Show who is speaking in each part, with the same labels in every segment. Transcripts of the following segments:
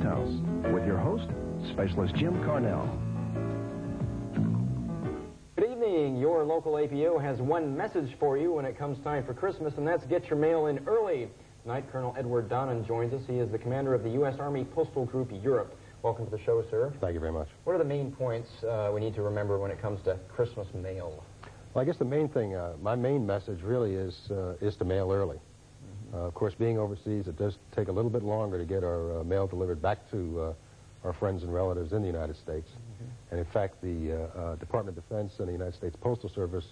Speaker 1: Gasthaus with your host, Specialist Jim Carnall.
Speaker 2: Good evening. Your local APO has one message for you when it comes time for Christmas, and that's get your mail in early. Tonight, Colonel Edward Donnan joins us. He is the commander of the U.S. Army Postal Group Europe. Welcome to the show, sir.
Speaker 3: Thank you very much.
Speaker 2: What are the main points we need to remember when it comes to Christmas mail?
Speaker 3: Well, I guess the main thing, my main message really is to mail early. Of course, being overseas, it does take a little bit longer to get our mail delivered back to our friends and relatives in the United States. And in fact, the Department of Defense and the United States Postal Service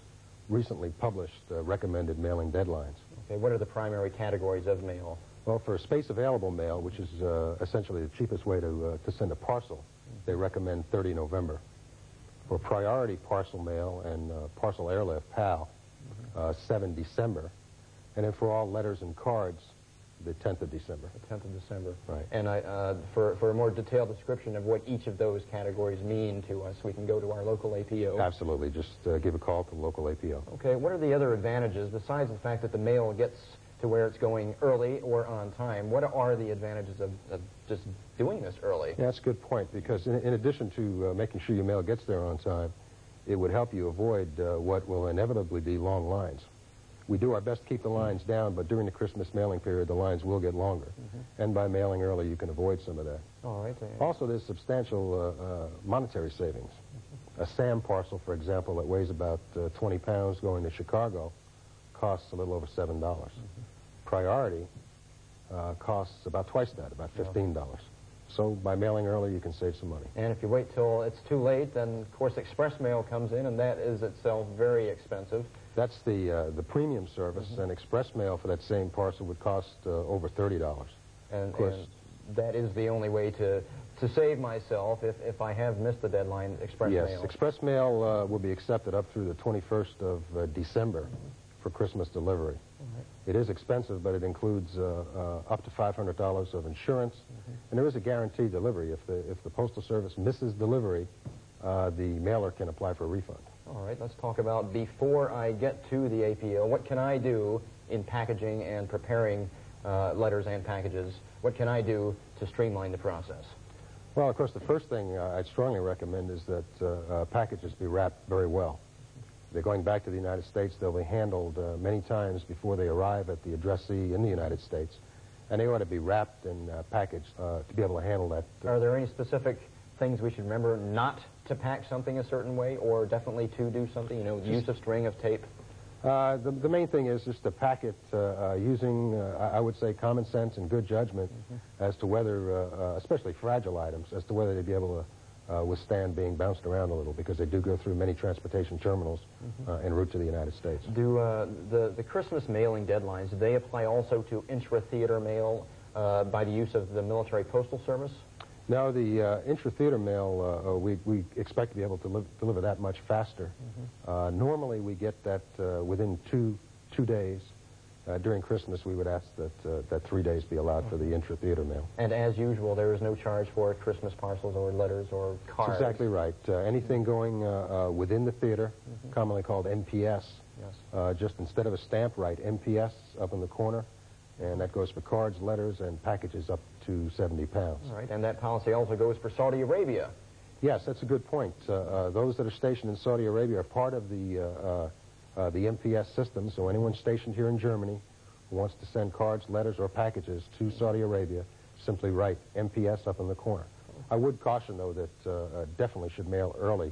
Speaker 3: recently published recommended mailing deadlines.
Speaker 2: Okay, what are the primary categories of mail?
Speaker 3: Well, for space available mail, which is essentially the cheapest way to send a parcel, they recommend 30 November. For priority parcel mail and parcel airlift, PAL, 7 December. And then for all letters and cards, the 10th of December.
Speaker 2: The 10th of December.
Speaker 3: Right.
Speaker 2: And for a more detailed description of what each of those categories mean to us, we can go to our local APO.
Speaker 3: Absolutely. Just give a call to the local APO.
Speaker 2: Okay, what are the other advantages, besides the fact that the mail gets to where it's going early or on time? What are the advantages of just doing this early?
Speaker 3: Yeah, that's a good point, because in addition to making sure your mail gets there on time, it would help you avoid what will inevitably be long lines. We do our best to keep the lines down, but during the Christmas mailing period, the lines will get longer. And by mailing early, you can avoid some of that.
Speaker 2: All right.
Speaker 3: Also, there's substantial monetary savings. A SAM parcel, for example, that weighs about 20 pounds going to Chicago costs a little over $7. Priority costs about twice that, about $15. So by mailing early, you can save some money.
Speaker 2: And if you wait till it's too late, then, of course, express mail comes in, and that is itself very expensive.
Speaker 3: That's the premium service, and express mail for that same parcel would cost over $30.
Speaker 2: And that is the only way to save myself if I have missed the deadline, express mail.
Speaker 3: Yes, express mail will be accepted up through the 21st of December for Christmas delivery. It is expensive, but it includes up to $500 of insurance, and there is a guaranteed delivery. If the Postal Service misses delivery, the mailer can apply for a refund.
Speaker 2: All right, let's talk about before I get to the APO, what can I do in packaging and preparing letters and packages? What can I do to streamline the process?
Speaker 3: Well, of course, the first thing I'd strongly recommend is that packages be wrapped very well. They're going back to the United States. They'll be handled many times before they arrive at the addressee in the United States, and they ought to be wrapped and packaged to be able to handle that.
Speaker 2: Are there any specific things we should remember not to pack something a certain way, or definitely to do something, you know, use of string, of tape?
Speaker 3: The main thing is just to pack it using, I would say, common sense and good judgment as to whether, especially fragile items, as to whether they'd be able to withstand being bounced around a little, because they do go through many transportation terminals en route to the United States.
Speaker 2: Do the Christmas mailing deadlines, do they apply also to intra-theater mail by the use of the military postal service?
Speaker 3: No, the intra-theater mail, we expect to be able to deliver that much faster. Normally, we get that within two days. During Christmas, we would ask that 3 days be allowed for the intra-theater mail.
Speaker 2: And as usual, there is no charge for Christmas parcels or letters or cards?
Speaker 3: That's exactly right. Anything going within the theater, commonly called NPS, just instead of a stamp, write NPS up in the corner. And that goes for cards, letters, and packages up to 70 pounds.
Speaker 2: All right, and that policy also goes for Saudi Arabia.
Speaker 3: Yes, that's a good point. Those that are stationed in Saudi Arabia are part of the MPS system, so anyone stationed here in Germany who wants to send cards, letters, or packages to Saudi Arabia, simply write MPS up in the corner. I would caution, though, that definitely should mail early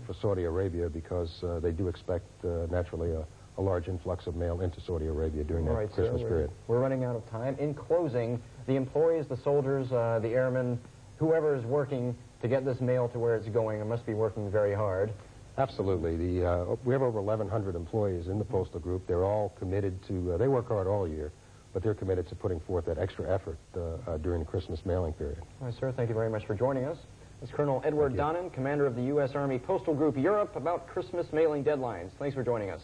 Speaker 3: for Saudi Arabia, because they do expect, naturally, a large influx of mail into Saudi Arabia during that Christmas period.
Speaker 2: We're running out of time. In closing, the employees, the soldiers, the airmen, whoever is working to get this mail to where it's going, must be working very hard.
Speaker 3: Absolutely. We have over 1,100 employees in the Postal Group. They're all committed to, they work hard all year, but they're committed to putting forth that extra effort during the Christmas mailing period.
Speaker 2: All right, sir, thank you very much for joining us. It's Colonel Edward Donnan, commander of the U.S. Army Postal Group Europe, about Christmas mailing deadlines. Thanks for joining us.